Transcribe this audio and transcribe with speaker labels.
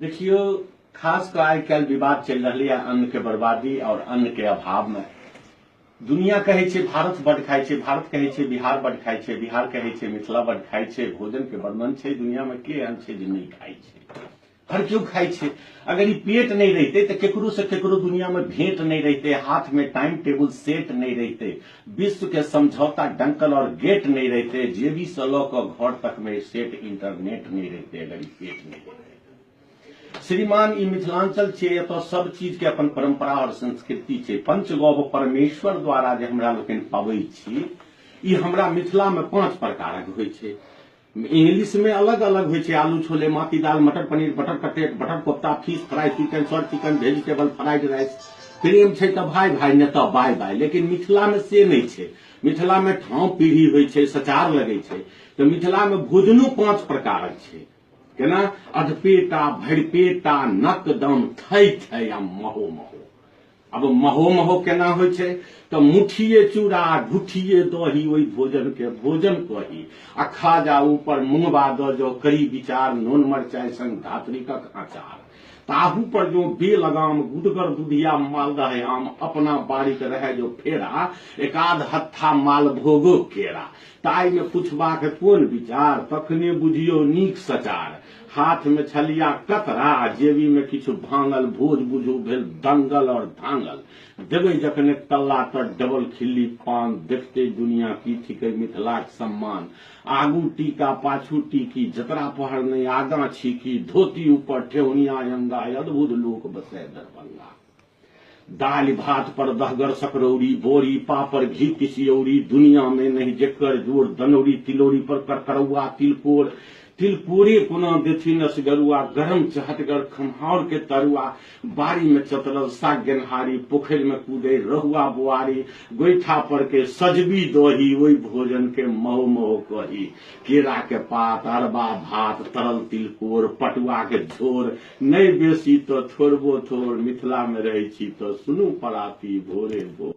Speaker 1: देखियो, खास कर आई कल विवाद चल रही है अन्न के बर्बादी और अन्न के अभाव में। दुनिया कहे छे भारत बड खाई छे, भारत कहे छे बिहार बड खाई छे, बिहार कहे छे मिथिला बड खाई छे। भोजन के वर्णन छे दुनिया में के अन्न छे जे नहीं खाई छे, हर क्यों खाई छे। अगर ये पेट नहीं रहते तो केकरो से केकरो दुनिया में भेंट नहीं रहते, हाथ में टाइम टेबल सेट नहीं रहते, विश्व के समझौता डंकल और गेट नहीं रहते, जेबी से लऽ कऽ घर तक में सेट इंटरनेट नहीं रहते अगर ये पेट नहीं रहते। श्रीमान ई मिथिलांचल छे, एतऽ सब चीज के अपन परंपरा और संस्कृति छे। पंचगौव परमेश्वर द्वारा जे हमरा लोकनि पाबै छी, ई हमरा मिथिला में 5 प्रकारक होइ छे। इंग्लिश में अलग अलग होइ छे, आलू छोले माटी दाल matar paneer butter cutlet butter kofta fish fry chicken शॉर्ट चिकन वेजिटेबल फ्राइड राइस। प्रेम छे तो भाई भाई नहीं तो बाय बाय। लेकिन मिथिला में से नहीं छे। मिथिला में ठाव पीढ़ी होइ छे, सचार लगे छे। तो मिथिला में भोजनो 5 प्रकारक छे। केना? अधपेटा भरपेटा नकदम थई थई आ महो महो। अब महो महो केना होइ छे? तो मुठिए चूड़ा ढुठिए दही ओई भोजन के भोजन कही। आ खा जा ऊपर मुंगबा द जो करी विचार नून मरचाई संग धात्रिकक अचार। ताहू पर जो बेलगाम गुदगर दुधिया मालदह आम अपना बारीक रहे जो फेरा, एकाध हत्था माल भोगो केरा। ताई में पुछबाक कोन विचार, तखने बुझियो नीक सचार। हाथ में छलिया कतरा, जेबी में किछु भांगल, भोज बुझू भेल दंगल और धांगल। देवे जखने तल्ला तर डबल खिल्ली पान, देखते दुनिया की थिके मिथिलाक सम्मान। आगू टीका पाछू टीकी, जतरा पहर नहीं आगा छीकी, धोती ऊपर ठेहुनिया अंगा, अद्भुत लोक बसे दरभंगा। दाल भात पर दहगर सकरौरी, बोरी पापड़ घी तिसियौरी, दुनिया में नहीं जेकर जोर दनौरी। तिलौरी पर करकरुआ तिलकोर, तिलकोरे कोना देथिन असगरुआ। गरम चहटगर खम्हार के तरुआ, बारी में चतरल साग गेनहारी, पोखर में कूदे रहुआ बुआरी। गोईठा पर के सजबी दही, ओई भोजन के महो महो कही। केरा के पात अरबा भात, तरल तिलकोर, पटुआ के झोर। नहीं बेसी तो थोड़बो थोड़, मिथिला में रही छी तो सुनू पराती भोरे भोर।